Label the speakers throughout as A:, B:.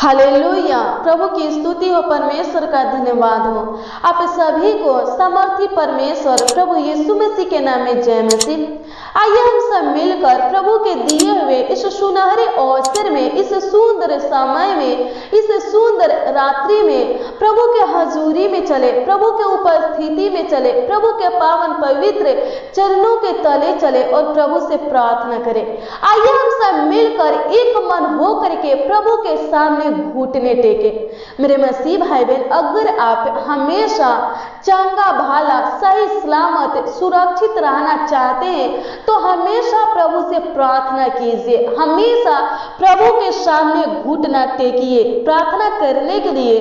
A: Hallelujah. प्रभु की स्तुति हो, परमेश्वर का धन्यवाद हो। आप सभी को समर्थी परमेश्वर प्रभु यीशु मसीह के नाम में जय मसीह। आइए हम सब मिलकर प्रभु के दिए हुए इस सुनहरे अवसर में, इस सुंदर समय में, इस सुंदर रात्रि में प्रभु के हजूरी में चले, प्रभु के उपस्थिति में चले, प्रभु के पावन पवित्र चरणों के तले चले और प्रभु से प्रार्थना करें। आइए हम सब मिलकर एक मन हो करके प्रभु के सामने घुटने टेके। मेरे मसीह भाई बहन, अगर आप हमेशा चंगा भाला सही सलामत सुरक्षित रहना चाहते हैं तो हमेशा प्रभु से प्रार्थना कीजिए, हमेशा प्रभु के सामने घुटना टेकिए। प्रार्थना करने के लिए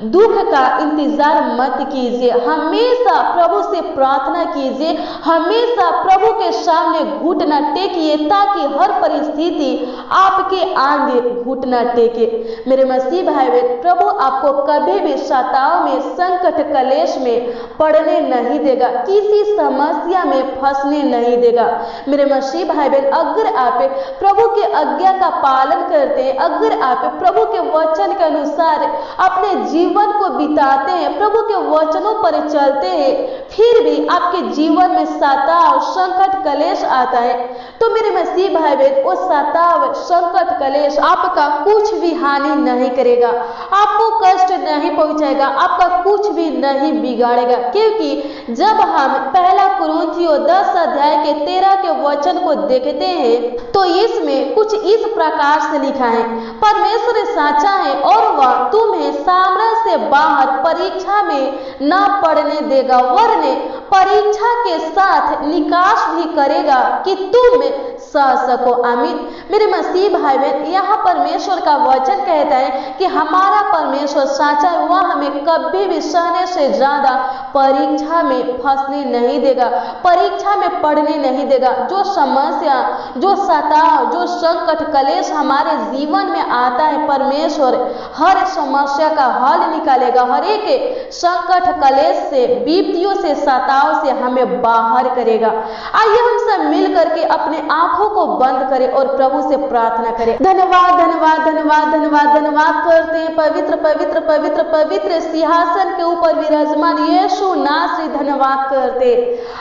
A: दुख का इंतजार मत कीजिए, हमेशा प्रभु से प्रार्थना कीजिए, हमेशा प्रभु के सामने घुटना टेकिए ताकि हर परिस्थिति आपके आगे घुटना टेके। मेरे मसीह भाई बहन, प्रभु आपको कभी भी सताव में, संकट कलेश में पड़ने नहीं देगा, किसी समस्या में फंसने नहीं देगा। मेरे मसीह भाई बहन, अगर आप प्रभु के आज्ञा का पालन करते हैं, अगर आप प्रभु के वचन के अनुसार अपने जीवन को बिताते हैं, प्रभु के वचनों पर चलते हैं, फिर भी आपके जीवन में सताव संकट कलेश आता है तो मेरे मसीह भाई बहन, वो सताव संकट कलेश आपका कुछ भी हानि नहीं करेगा, आपको कष्ट नहीं पहुंचाएगा, आपका कुछ भी नहीं बिगाड़ेगा। क्योंकि जब हम पहला कुरिन्थियों 10 अध्याय के 13 के वचन को देखते हैं तो इसमें कुछ इस प्रकार से लिखा है, परमेश्वर साचा है और वह तुम्हें सामर्थ्य से बाहर परीक्षा में न पड़ने देगा, वरने परीक्षा के साथ निकास भी करेगा कि तुम सह सको। आमीन। मेरे मसीह भाई बहन, यहाँ परमेश्वर का वचन कहता है कि हमारा परमेश्वर साचा है, वह हमें कभी भी सहने से ज्यादा परीक्षा में फंसने नहीं देगा, परीक्षा में पड़ने नहीं देगा। जो समस्या, जो सताव, जो संकट कलेश हमारे जीवन में आता है, परमेश्वर हर समस्या का हल निकालेगा, हर एक संकट कलेश से, विपत्तियों से, सताव से हमें बाहर करेगा। आइए हम सब मिल करके अपने आंखों को बंद करें और प्रभु से प्रार्थना करें। धन्यवाद धन्यवाद धन्यवाद धन्यवाद धन्यवाद करते हैं पवित्र पवित्र पवित्र पवित्र सिंहासन के ऊपर विराजमान यीशु नासरी, धन्यवाद करते,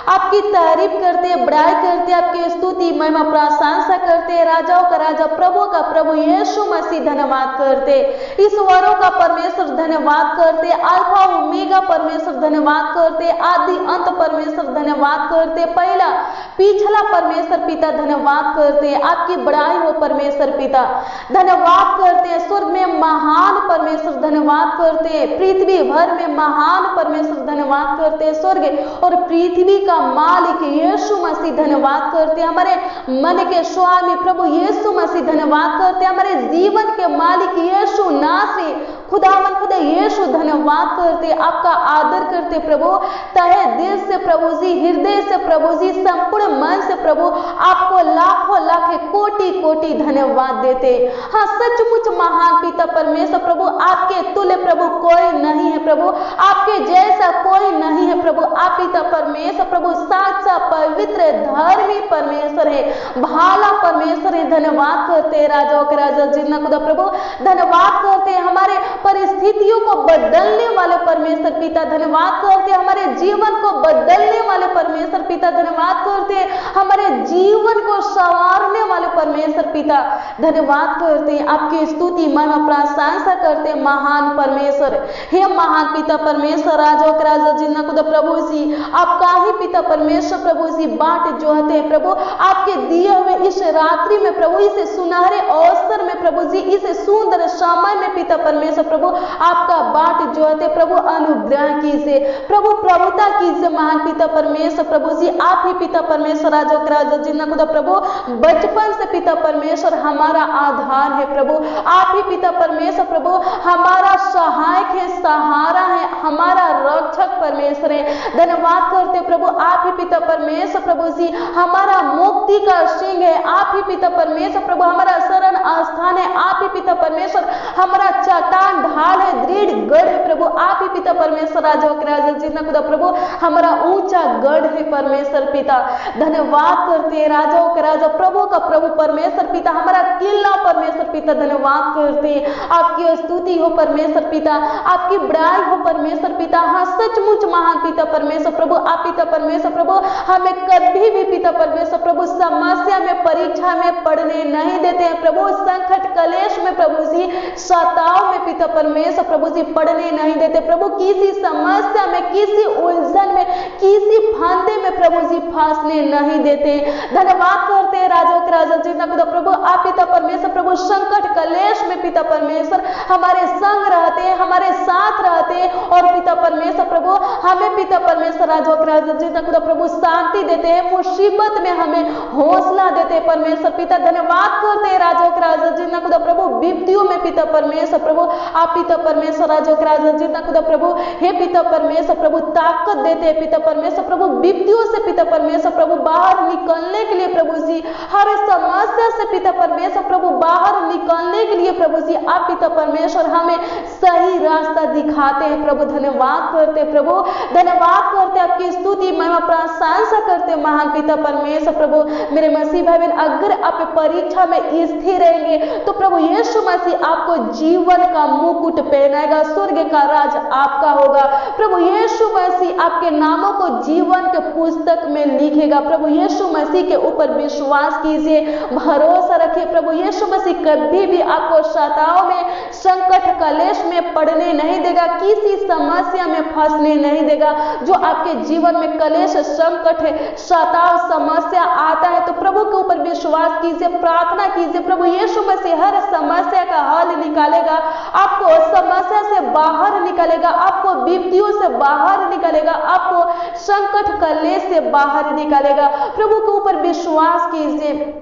A: आपकी तारीफ करते, बड़ाई करते, आपकी स्तुति महिमा प्रशंसा करते, राजाओं का राजा प्रभु का प्रभु यीशु मसीह धन्यवाद करते, ईश्वरों का परमेश्वर धन्यवाद करते, अल्फा ओमेगा परमेश्वर धन्यवाद करते, आदि अंत परमेश्वर धन्यवाद करते, पहला पिछला परमेश्वर पिता धन्यवाद करते हैं, आपकी बड़ाई हो परमेश्वर पिता, धन्यवाद करते हैं। स्वर्ग में महान परमेश्वर धन्यवाद करते हैं, पृथ्वी भर में महान परमेश्वर धन्यवाद करते हैं, स्वर्ग और पृथ्वी का मालिक यीशु मसीह धन्यवाद करते हैं, हमारे मन के स्वामी प्रभु यीशु मसीह धन्यवाद करते हैं, हमारे जीवन के मालिक यीशु नासरी खुदावन खुदा यीशु धन्यवाद करते, आपका आदर करते प्रभु, तहे दिल से प्रभु जी, हृदय से प्रभु जी, संपूर्ण मन से प्रभु आपको लाखों लाख कोटि कोटि धन्यवाद देते। हाँ, सचमुच महान पिता परमेश्वर प्रभु, आपके तुल्य प्रभु कोई नहीं है प्रभु, आपके जैसा कोई नहीं है प्रभु। आप पिता परमेश्वर प्रभु साचा पवित्र धर्मी परमेश्वर है, भाला परमेश्वर है, धन्यवाद करते राजाओं के राजा जिन्ना खुदा प्रभु, धन्यवाद करते हमारे परिस्थितियों को बदलने वाले परमेश्वर पिता, धन्यवाद करते हमारे जीवन को बदलने वाले परमेश्वर पिता, धन्यवाद करते हमारे जीवन को संवारने वाले परमेश्वर पिता, धन्यवाद करते हैं, आपकी स्तुति महिमा प्रशंसा करते महान परमेश्वर। हे महान पिता परमेश्वर, राजाओं के राजा जिन्ना खुदा प्रभु जी, आपका ही पिता परमेश्वर प्रभु जी बाट जोहते हैं प्रभु, आपके दिए हुए इस रात्रि में प्रभु, इस सुनहरे अवसर में प्रभु जी, इस सुंदर समय में पिता परमेश्वर प्रभु आपका बाट जोहते प्रभु, अनुग्रह कीजिए प्रभु, प्रभुता कीजिए महान पिता परमेश्वर प्रभु जी। आप ही पिता परमेश्वर, राजा के राजा जिन्ना खुदा प्रभु, बचपन से पिता परमेश्वर हमारा आधार है प्रभु, आप ही पिता परमेश्वर प्रभु हमारा सहायक है, सहारा है, हमारा रक्षक परमेश्वर है, धन्यवाद करते प्रभु। आप ही पिता परमेश्वर प्रभु जी हमारा मुक्ति का सिंह है, आप ही पिता परमेश्वर प्रभु हमारा शरण स्थान है, आप ही पिता परमेश्वर हमारा चट्टान ढाल है, दृढ़ गढ़ है प्रभु, आप ही पिता परमेश्वर राजा जितना खुदा प्रभु हमारा ऊंचा गढ़ है परमेश्वर पिता। धन्यवाद करते हैं राजाओं के राजा, प्रभु का प्रभु परमेश्वर पिता, हमारा किला परमेश्वर पिता। धन्यवाद करते हैं, आपकी स्तुति हो परमेश्वर पिता, आपकी बड़ाई हो परमेश्वर पिता। हाँ, सचमुच महान पिता परमेश्वर प्रभु, आप पिता परमेश्वर प्रभु हमें कभी भी पिता परमेश्वर प्रभु समस्या में, परीक्षा में पढ़ने नहीं देते हैं प्रभु, संकट कलेश में प्रभु जी, सताव में पिता परमेश्वर प्रभु जी पढ़ने नहीं देते प्रभु, किसी समस्या में, किसी उलझन में, किसी फांदे में प्रभु जी फांसने नहीं देते। धन्यवाद करते हैं राजा के राजा जितना खुदा प्रभु, आप पिता परमेश्वर प्रभु संकट कलेश में पिता परमेश्वर हमारे संग रहते हैं, हमारे साथ रहते हैं, और पिता परमेश्वर प्रभु हमें पिता परमेश्वर राजा के राजा जितना खुदा प्रभु शांति देते हैं, मुसीबत में हमें हौसला देते हैं परमेश्वर पिता। धन्यवाद करते हैं राजा के राजा जितना खुदा प्रभु विपत्तियों में पिता परमेश्वर प्रभु, आप पिता परमेश्वर राजा के राजा जितना खुदा प्रभु हे पिता परमेश्वर प्रभु ताकत देते हैं पिता परमेश्वर प्रभु, विपत्तियों से पिता परमेश्वर प्रभु बाहर निकलने के लिए प्रभु जी, हर समस्या से पिता परमेश्वर प्रभु बाहर निकलने के लिए प्रभु जी, आप पिता परमेश्वर हमें सही रास्ता दिखाते हैं प्रभु। धन्यवाद करते प्रभु, धन्यवाद करते, आपकी स्तुति महिमा प्रशंसा करते महान पिता परमेश्वर प्रभु। मेरे मसीह भाई बहन, अगर आप परीक्षा में स्थिर रहेंगे तो प्रभु यीशु मसीह आपको जीवन का मुकुट पहनाएगा, स्वर्ग का राज आपका होगा। प्रभु यीशु मसीह आपके नामों को जीवन के पुस्तक में लिखेगा। प्रभु यीशु मसीह के ऊपर विश्वास कीजिए, भरोसा रखिए। प्रभु यीशु मसीह कभी भी आपको सताव में, संकट कलेश में पड़ने नहीं देगा, किसी समस्या में फंसने नहीं देगा। जो आपके जीवन में कलेश, संकट है, सताव, समस्या आता है तो प्रभु के ऊपर विश्वास कीजिए, प्रार्थना कीजिए। प्रभु यीशु मसीह हर समस्या का हल निकालेगा, आपको समस्या से बाहर निकालेगा, आपको विपत्तियों से बाहर निकालेगा, आपको संकट कलेश से बाहर निकालेगा। प्रभु के ऊपर विश्वास कीजिए,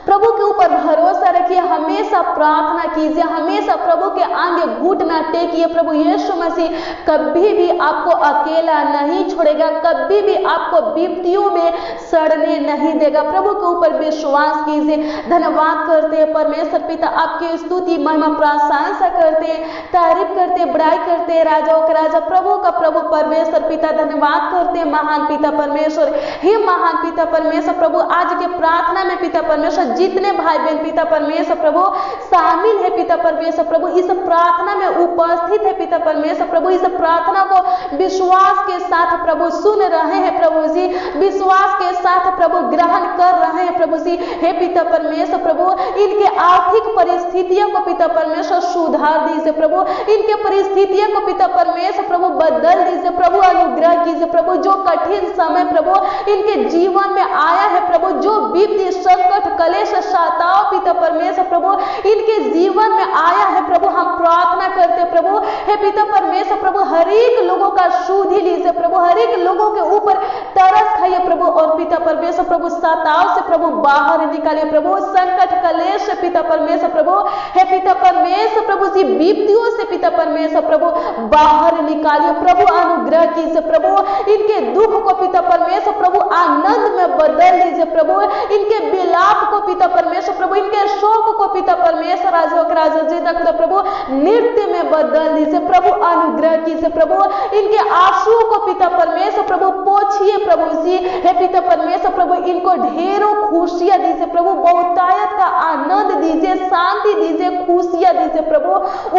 A: प्रभु के ऊपर भरोसा रखिए, हमेशा प्रार्थना कीजिए, हमेशा प्रभु के आगे घुटना टेकिए। प्रभु यीशु मसीह कभी भी आपको अकेला नहीं छोड़ेगा, कभी भी आपको विपत्तियों में सड़ने नहीं देगा। प्रभु के ऊपर विश्वास कीजिए। धन्यवाद करते हैं परमेश्वर पिता, आपकी स्तुति महिमा प्रशंसा करते हैं, तारीफ करते हैं, बड़ाई करते हैं राजाओं के राजा, प्रभु का प्रभु परमेश्वर पिता। धन्यवाद करते हैं महान पिता परमेश्वर। हे महान पिता परमेश्वर प्रभु, आज के प्रार्थना में पिता परमेश्वर जितने भाई बहन पिता परमेश्वर प्रभु शामिल है पिता परमेश्वर प्रभु, इस प्रार्थना में उपस्थित है पिता परमेश्वर प्रभु, इस प्रार्थना को विश्वास के साथ प्रभु सुन रहे हैं प्रभु जी, विश्वास के साथ प्रभु ग्रहण कर रहे हैं प्रभु जी। हे पिता परमेश्वर प्रभु, इनके आर्थिक परिस्थितियों को पिता परमेश्वर सुधार दीजिए प्रभु, इनके परिस्थितियों को पिता परमेश्वर प्रभु बदल दीजिए प्रभु, अनुग्रह कीजिए प्रभु। जो कठिन समय प्रभु इनके जीवन में आया है प्रभु, जो विपत्ति, संकट, कलेश, सताव पिता परमेश्वर प्रभु इनके जीवन में आया है प्रभु, हम प्रार्थना करते प्रभु हे पिता परमेश्वर प्रभु, हर एक लोगों का शुद्धि लीजिए प्रभु, हर एक लोगों के ऊपर तरस खाइए प्रभु, और पिता परमेश्वर प्रभु सताव से प्रभु बाहर निकालिए प्रभु, संकट कलेश से पिता परमेश्वर प्रभु हे पिता परमेश्वर प्रभु जी, विपत्तियों से पिता परमेश्वर प्रभु बाहर निकालिए प्रभु, अनुग्रह कीजिए प्रभु, इनके दुख को पिता परमेश्वर प्रभु आनंद में बदल दीजिए प्रभु, इनके विलाप को पिता परमेश्वर प्रभु, इनके शोक को पिता परमेश्वर राजा के राजा जी खुदा प्रभु नृत्य में बदल दीजिए प्रभु, अनुग्रह कीजिए प्रभु, इनके आंसुओं को पिता परमेश्वर प्रभु पोंछिए प्रभु जी। हे पिता परमेश्वर प्रभु, इनको ढेरों खुशियां दीजिए प्रभु, बहुतायत का आनंद दीजिए, शांति दीजिए, खुशियां दीजिए प्रभु,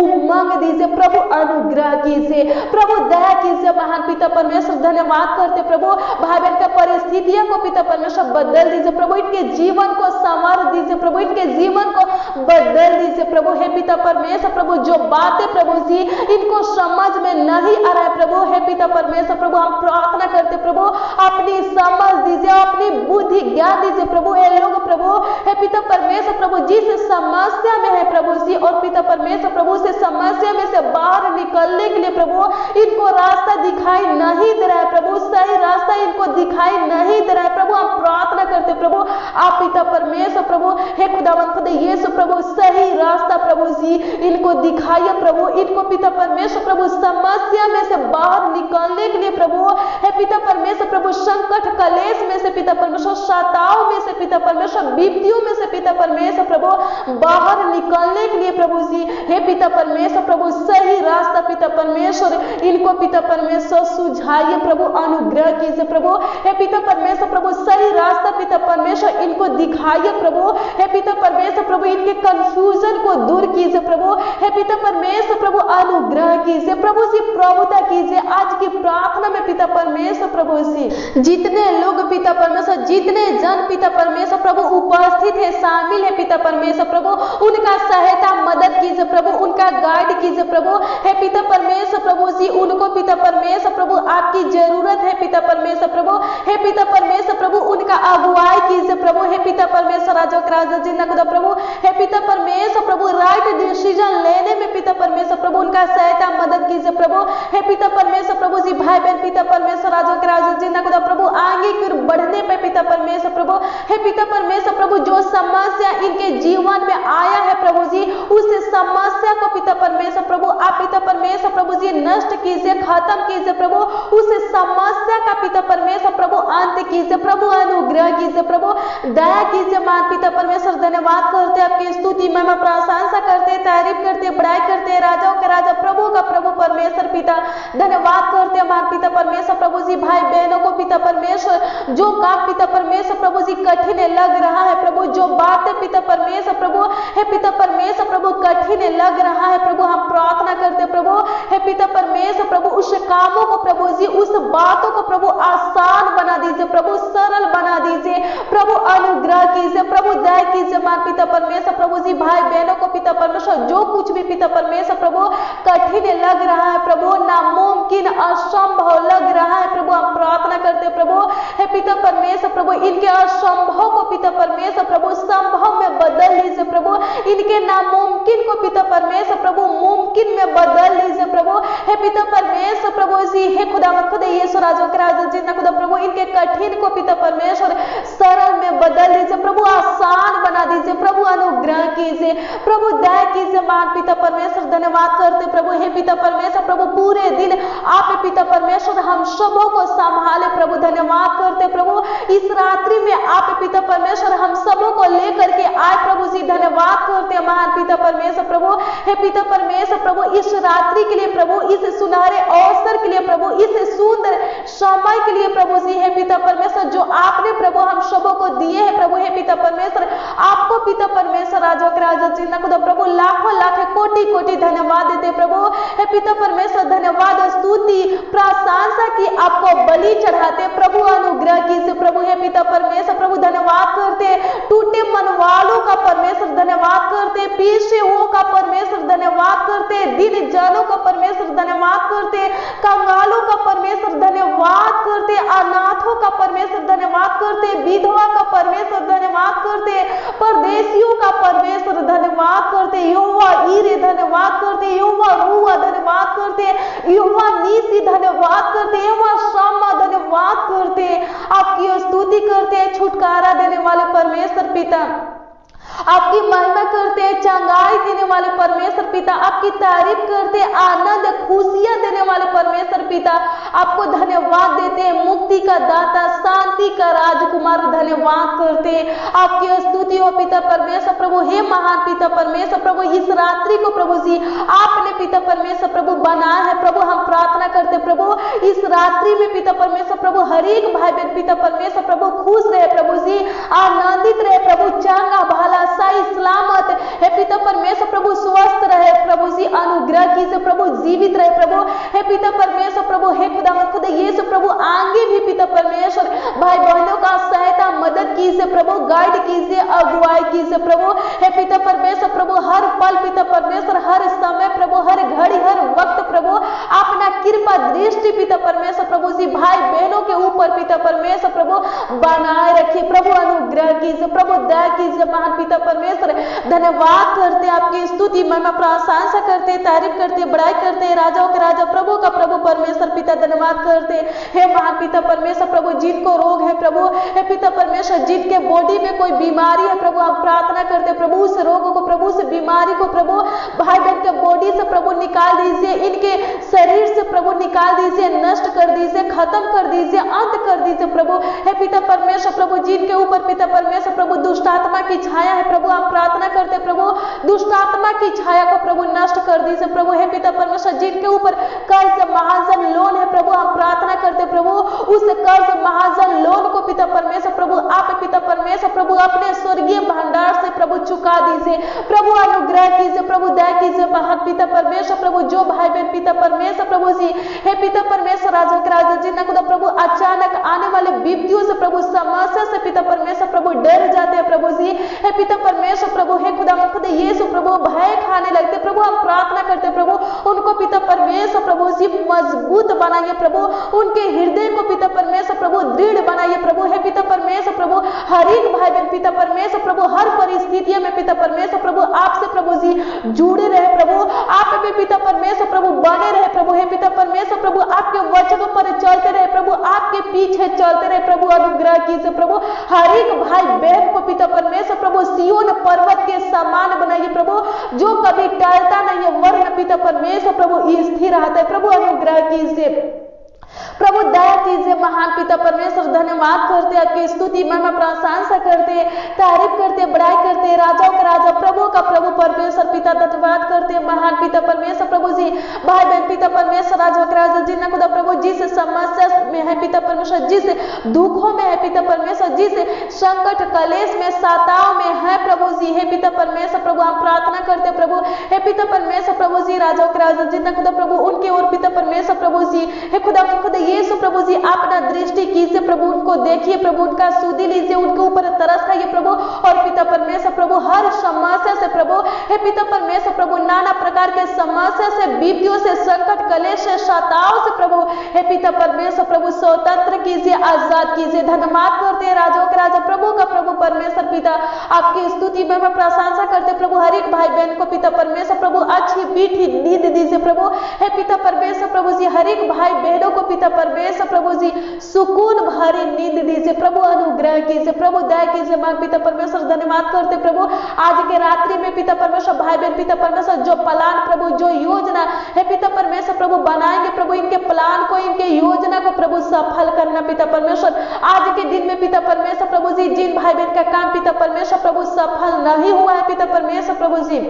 A: उमंग दीजिए प्रभु, अनुग्रह कीजिए प्रभु, दया कीजिए महान पिता परमेश्वर। धन्यवाद करते प्रभु, भाई बहन का परिस्थितियों को पिता परमेश्वर बदल दीजिए प्रभु, इनके जीवन को संवार दीजिए प्रभु, इनके जीवन को बदल दीजिए प्रभु। हे पिता परमेश्वर प्रभु, जो बातें प्रभु जी इनको समझ में नहीं आ रहा है प्रभु, हे पिता परमेश्वर प्रभु हम प्रार्थना करते प्रभु, अपनी समझ दीजिए, अपनी बुद्धि ज्ञान दीजिए प्रभु। ये लोग प्रभु हे पिता परमेश्वर प्रभु जिस समस्या में है प्रभु जी, और पिता परमेश्वर प्रभु से समस्या में से बाहर बाहर निकलने के लिए प्रभु इनको रास्ता दिखाई नहीं दे रहा है प्रभु, सही रास्ता इनको दिखाई नहीं दे रहा है प्रभु। हम प्रार्थना करते प्रभु आप पिता परमेश्वर प्रभु हे खुदावंद खुदा यीशु प्रभु सही रास्ता प्रभु जी इनको दिखाइए प्रभु। इनको पिता परमेश्वर प्रभु समस्या में से बाहर निकलने के लिए प्रभु हे पिता परमेश्वर प्रभु संकट कलेश में से पिता परमेश्वर शताओं में से पिता परमेश्वर विपत्तियों में से पिता परमेश्वर प्रभु बाहर निकलने के लिए प्रभु जी हे पिता परमेश्वर प्रभु सही रास्ता पिता परमेश्वर इनको पिता परमेश्वर सुझाइए प्रभु, अनुग्रह कीजिए प्रभु हे पिता परमेश्वर प्रभु सही रास्ता पिता परमेश्वर इनको दिखाइए प्रभु हे पिता परमेश्वर प्रभु इनके कंफ्यूजन को दूर कीजिए प्रभु हे पिता परमेश्वर प्रभु अनुग्रह कीजिए प्रभु जी, प्रभुता कीजिए। आज की प्रार्थना में पिता परमेश्वर प्रभु जी जितने लोग पिता परमेश्वर जितने जन पिता परमेश्वर प्रभु उपस्थित है शामिल है पिता परमेश्वर प्रभु उनका सहायता मदद कीजिए प्रभु, उनका गाइड कीजिए प्रभु हे पिता परमेश्वर प्रभु जी। उनको पिता परमेश्वर प्रभु आपकी जरूरत है पिता परमेश्वर प्रभु हे पिता परमेश्वर प्रभु उनका अगुवाई कीजिए प्रभु हे पिता परमेश्वर राजा जिंदा खुदा प्रभु हे पिता परमेश्वर प्रभु राइट डिसीजन लेने में पिता परमेश्वर प्रभु उनका सहायता मदद कीजिए प्रभु हे पिता परमेश्वर प्रभु जी। भाई बहन पिता परमेश्वर राजा जिंदा खुदा प्रभु आगे की बढ़ने पे पिता परमेश्वर प्रभु हे पिता परमेश्वर प्रभु जो समस्या इनके जीवन में आया है प्रभु जी उस समस्या को पिता परमेश्वर प्रभु आप पिता परमेश्वर प्रभु जी नष्ट कीजिए, खत्म कीजिए प्रभु। उस समस्या का पिता परमेश्वर प्रभु अंत कीजिए प्रभु, अनुग्रह कीजिए प्रभु, दया कीजिए। मान पिता परमेश्वर धन्यवाद करते आपकी स्तुति महिमा प्रशंसा करते तारीफ करते बड़ाई करते राजाओं के राजा प्रभु का प्रभु परमेश्वर पिता धन्यवाद करते मान पिता परमेश्वर प्रभु जी। भाई बहनों को पिता परमेश्वर जो काम पिता परमेश्वर प्रभु जी कठिन लग रहा है प्रभु, जो बातें पिता परमेश्वर प्रभु हे पिता परमेश्वर प्रभु कठिन लग रहा है प्रभु, हम प्रार्थना करते प्रभु हे पिता परमेश्वर प्रभु उस कामों को प्रभु जी उस बातों को प्रभु आसान बना दीजिए प्रभु, सरल बना दीजिए प्रभु, अनुग्रह कीजिए प्रभु, दया कीजिए मान पिता परमेश्वर प्रभु जी। भाई बहनों को पिता परमेश्वर जो कुछ भी पिता परमेश्वर प्रभु कठिन लग रहा है प्रभु, नामुमकिन असंभव लग रहा है प्रभु, हम प्रार्थना करते प्रभु हे पिता परमेश्वर प्रभु इनके असंभव को पिता परमेश्वर प्रभु संभव में बदल लीजिए प्रभु, इनके नामुमकिन को पिता परमेश्वर प्रभु मुमकिन में बदल लीजिए प्रभु हे पिता परमेश्वर प्रभु जी। हे खुदावंद खुदा यीशु राजा के राजा जिंदा खुदा प्रभु इनके कठिन को पिता परमेश्वर सरल में बदल लीजिए प्रभु, आसान बना दीजिए प्रभु, अनुग्रह कीजिए प्रभु, दया कीजिए मान पिता परमेश्वर धन्यवाद करते प्रभु हे पिता परमेश्वर प्रभु पूरे दिन आप पिता परमेश्वर हम सबों को संभाले प्रभु, धन्यवाद करते प्रभु इस रात्रि में आप पिता परमेश्वर हम सबों को लेकर के आए प्रभु जी, धन्यवाद करते महान पिता परमेश्वर प्रभु हे पिता परमेश्वर प्रभु इस रात्रि के लिए प्रभु, इस सुनहरे अवसर के लिए प्रभु, इस सुंदर समय के लिए प्रभु जी हे पिता परमेश्वर जो आपने प्रभु हम सबों को दिए हैं प्रभु हे पिता परमेश्वर आपको पिता परमेश्वर राजा के राजा जिंदा खुदा प्रभु लाखों लाख कोटि कोटि धन्यवाद देते प्रभु हे पिता परमेश्वर, धन्यवाद स्तुति प्रशंसा की आपको बलि चढ़ाते प्रभु, अनुग्रह कीजिए प्रभु हे पिता परमेश्वर प्रभु, धन्यवाद करते टूटे मन वालों का परमेश्वर धन्यवाद करते, पीछे हुओं का परमेश्वर धन्यवाद करते, दिन जनों का परमेश्वर धन्यवाद करते, कंगालों का परमेश्वर धन्यवाद करते, अनाथों का परमेश्वर धन्यवाद करते, विधवा का परमेश्वर धन्यवाद करते, परदेशियों का परमेश्वर धन्यवाद करते, यहोवा ईरे धन्यवाद करते, यहोवा रूआ धन्यवाद करते, यहोवा नीसी धन्यवाद करते, यहोवा शामा धन्यवाद करते, आपकी स्तुति करते, छुटकारा देने वाले परमेश्वर पिता आपकी महिमा करते हैं, चंगाई देने वाले परमेश्वर पिता आपकी तारीफ करते, आनंद खुशियां देने वाले परमेश्वर पिता आपको धन्यवाद देते हैं, मुक्ति का दाता शांति का राजकुमार धन्यवाद करते, आपकी स्तुति हो पिता परमेश्वर प्रभु हे महान पिता परमेश्वर प्रभु इस रात्रि को प्रभु जी आपने पिता परमेश्वर प्रभु बनाया है प्रभु, हम प्रार्थना करते प्रभु इस रात्रि में पिता परमेश्वर प्रभु हर एक भाई बहन पिता परमेश्वर प्रभु खुश रहे प्रभु जी, आनंदित रहे प्रभु, चंगा भला सही सलामत हे पिता परमेश्वर प्रभु स्वस्थ रहे प्रभु जी, अनुग्रह कीजिए प्रभु, जीवित रहे प्रभु हे पिता परमेश्वर प्रभु हे खुदावंद खुदा यीशु प्रभु आगे भी पिता परमेश्वर भाई बहनों का सहायता मदद कीजिए प्रभु, गाइड कीजिए, अगुवाई कीजिए प्रभु हे पिता परमेश्वर प्रभु हर पल पिता परमेश्वर हर समय प्रभु हर घड़ी हर वक्त प्रभु अपना कृपा दृष्टि पिता परमेश्वर प्रभु जी भाई बहनों के ऊपर पिता परमेश्वर प्रभु बनाए रखिए प्रभु, अनुग्रह कीजिए प्रभु, दया कीजिए महान पिता परमेश्वर। धन्यवाद करते आपकी स्तुति महिमा प्रशंसा करते, तारीफ करते, बड़ाई करते, राजाओं के राजा प्रभु का प्रभु परमेश्वर पिता धन्यवाद करते। हे महान पिता परमेश्वर प्रभु, जिनको रोग है प्रभु, हे पिता परमेश्वर जिनके बॉडी में कोई बीमारी है प्रभु, हम प्रार्थना करते प्रभु उस रोग को, प्रभु उस बीमारी को प्रभु भाई बहन के बॉडी से प्रभु निकाल दीजिए, इनके शरीर से प्रभु निकाल दीजिए, नष्ट कर दीजिए, खत्म कर दीजिए, अंत कर दीजिए प्रभु। हे पिता परमेश्वर प्रभु, जिनके ऊपर पिता परमेश्वर प्रभु दुष्ट आत्मा की छाया है प्रभु, हम प्रार्थना करते प्रभु दुष्ट आत्मा की छाया को प्रभु नष्ट कर दीजिए प्रभु। हे पिता परमेश्वर, जिनके ऊपर कर्ज महाजन लोन है प्रभु, हम प्रार्थना करते प्रभु उस कर्ज महाजन लोन को पिता परमेश्वर प्रभु आप पिता परमेश्वर प्रभु अपने स्वर्गीय भंडार से प्रभु चुका दीजिए प्रभु, अनुग्रह कीजिए प्रभु, दया कीजिए महान पिता परमेश्वर प्रभु। जो भाई बहन पिता परमेश्वर प्रभु जी, हे पिता परमेश्वर राजा के राजा जिन्हें खुदा प्रभु अचानक आने वाले विपत्तियों से प्रभु समस्या से पिता परमेश्वर प्रभु डर जाते हैं प्रभु जी, हे पिता परमेश्वर प्रभु, हे खुदा खुद यीशु प्रभु भय खाने लगते प्रभु, हम प्रार्थना करते प्रभु उनको पिता परमेश्वर प्रभु जी मजबूत बनाइए प्रभु, उनके हृदय को पिता परमेश्वर प्रभु दृढ़ बनाइए प्रभु। हे पिता परमेश्वर प्रभु, हर एक भाई बहन पिता परमेश्वर प्रभु हर परिस्थितियों में पिता परमेश्वर प्रभु आपसे प्रभु जी जुड़े रहे प्रभु, आप भी पिता परमेश्वर प्रभु बने रहे प्रभु। हे पिता परमेश्वर प्रभु आपके वचनों पर चलते रहे प्रभु, आपके पीछे चलते रहे प्रभु, अनुग्रह कीजिए प्रभु। हर एक भाई बहन को पिता परमेश्वर प्रभु सिय्योन पर्वत के समान बनाइए प्रभु, जो कभी टलता नहीं है, वरन पिता परमेश्वर प्रभु स्थिर रहता है प्रभु, अनुग्रह कीजिए प्रभु, दया कीजिए महान पिता परमेश्वर। धन्यवाद करते, आपकी स्तुति महिमा प्रशंसा करते, तारीफ करते, बड़ाई करते, राजाओं का राजा प्रभु का प्रभु परमेश्वर पिता धन्यवाद करते महान पिता परमेश्वर प्रभु जी। भाई बहन पिता परमेश्वर राजा का राजा जिन्हें खुदा प्रभु जिस समस्या में है पिता परमेश्वर, जिस दुखों में है पिता परमेश्वर, जिस संकट कलेश में सताव में है प्रभु जी, हे पिता परमेश्वर प्रभु हम प्रार्थना करते प्रभु, हे पिता परमेश्वर प्रभु जी राजाओं का राजा जिन्हें खुदा प्रभु उनके और पिता परमेश्वर प्रभु जी, हे खुदा खुद यीशु प्रभु जी अपना दृष्टि कीजिए प्रभु, उनको देखिए प्रभु, उनका सुधि लीजिए, उनके ऊपर तरस खाइए प्रभु। और पिता परमेश्वर प्रभु हर समस्या से प्रभु, हे पिता परमेश्वर प्रभु नाना प्रकार के समस्या से, विपत्तियों से, संकट कलेश से, सताव से प्रभु, हे पिता परमेश्वर प्रभु स्वतंत्र कीजिए, आजाद कीजिए। धन्यवाद करते हैं राजाओं के राजा प्रभु का प्रभु परमेश्वर पिता, आपकी स्तुति में प्रशंसा करते प्रभु। हर एक भाई बहन को पिता परमेश्वर प्रभु अच्छी मीठी नींद दीजिए प्रभु, हे पिता परमेश्वर प्रभु जी। हर एक भाई बहनों को पिता परमेश्वर प्रभु जी सुकून भरी नींद दीजिए प्रभु, अनुग्रह कीजिए प्रभु, दया कीजिए महान पिता परमेश्वर। धन्यवाद करते प्रभु आज के रात्रि में पिता परमेश्वर भाई बहन पिता परमेश्वर जो प्लान प्रभु, जो योजना है पिता परमेश्वर प्रभु बनाएंगे प्रभु, इनके प्लान को, इनके योजना को प्रभु सफल करना पिता परमेश्वर। आज के दिन में पिता परमेश्वर प्रभु जी जिन भाई बहन का काम पिता परमेश्वर प्रभु सफल नहीं हुआ है पिता परमेश्वर प्रभु जी,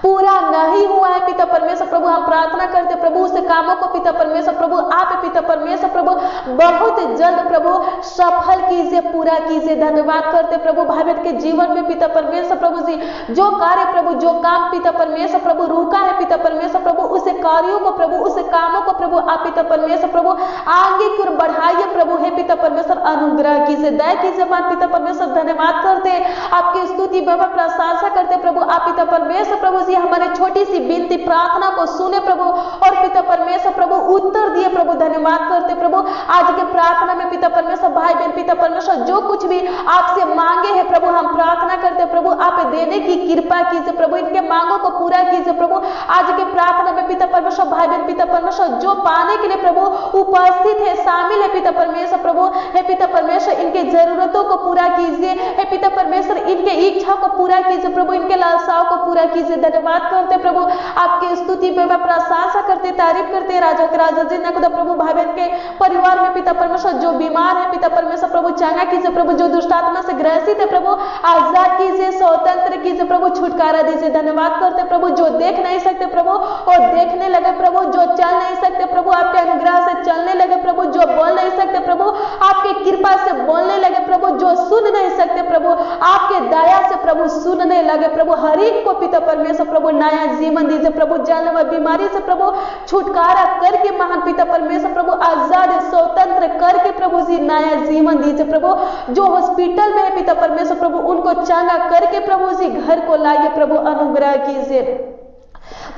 A: पूरा नहीं हुआ है पिता परमेश्वर प्रभु, हम प्रार्थना करते प्रभु उस कामों को पिता परमेश्वर प्रभु आप पिता परमेश्वर प्रभु बहुत जल्द प्रभु सफल कीजिए, पूरा कीजिए। धन्यवाद करते प्रभु भाई बहन के जीवन में पिता परमेश्वर प्रभु जी जो कार्य प्रभु, जो काम पिता परमेश्वर प्रभु रुका है पिता परमेश्वर प्रभु, उस कार्यों को प्रभु, उस कामों को प्रभु आप पिता परमेश्वर प्रभु आगे की ओर बढ़ाइए प्रभु, हे पिता परमेश्वर अनुग्रह कीजिए, दया कीजिए मान पिता परमेश्वर। धन्यवाद करते आपकी स्तुति बाबा प्रशंसा करते प्रभु, आप पिता परमेश्वर प्रभु हमारे छोटी सी विनती प्रार्थना को सुने प्रभु और पिता परमेश्वर प्रभु उत्तर दिए प्रभु। धन्यवाद करते प्रभु आज के प्रार्थना में पिता परमेश्वर भाई बहन पिता परमेश्वर जो कुछ भी आपसे मांगे हैं प्रभु, हम प्रार्थना करते प्रभु आप देने की कृपा कीजिए प्रभु, इनके मांगों को पूरा कीजिए प्रभु। आज के प्रार्थना में पिता परमेश्वर भाई बहन पिता परमेश्वर जो पाने के लिए प्रभु उपस्थित है, शामिल है पिता परमेश्वर प्रभु, हे पिता परमेश्वर इनके जरूरतों को पूरा कीजिए, हे पिता परमेश्वर इनके इच्छा को पूरा कीजिए प्रभु, इनके लालसाओं को पूरा कीजिए। धन्यवाद करते प्रभु आपकी स्तुति में प्रशंसा करते, तारीफ करते राजा के राजा जिन्हें खुदा प्रभु भाई बहन के परिवार में पिता परमेश्वर जो बीमार है पिता परमेश्वर प्रभु चंगा कीजिए प्रभु, जो दुष्ट आत्मा से ग्रसित है प्रभु आजाद कीजिए, स्वतंत्र कीजिए प्रभु, छुटकारा दीजिए। धन्यवाद करते प्रभु जो देख नहीं सकते प्रभु और देखने लगे प्रभु, जो चल नहीं सकते प्रभु आपके अनुग्रह से चलने लगे प्रभु, जो बोल नहीं सकते प्रभु आपके कृपा से बोलने लगे प्रभु, जो सुन नहीं सकते प्रभु आपके दया से प्रभु सुनने लगे प्रभु। हर एक को पिता परमेश्वर प्रभु नया जीवन दीजिए प्रभु, जानलेवा बीमारी से प्रभु छुटकारा करके महान पिता परमेश्वर प्रभु आजाद स्वतंत्र करके प्रभु जी नया जीवन दीजिए प्रभु। जो हॉस्पिटल में है पिता परमेश्वर प्रभु उनको चंगा करके प्रभु जी घर को लाइए प्रभु, अनुग्रह कीजिए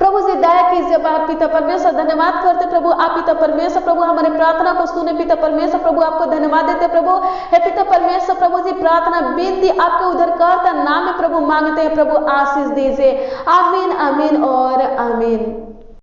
A: प्रभु जी दया कीजिए पिता परमेश्वर, धन्यवाद करते प्रभु आप पिता परमेश्वर। प्रभु हमारे प्रार्थना को सुने पिता परमेश्वर, प्रभु आपको धन्यवाद देते प्रभु। हे पिता परमेश्वर, प्रभु जी प्रार्थना विनती आपके उद्धारकर्ता नाम में प्रभु मांगते हैं, प्रभु आशीष दीजिए। आमीन आमीन और आमीन।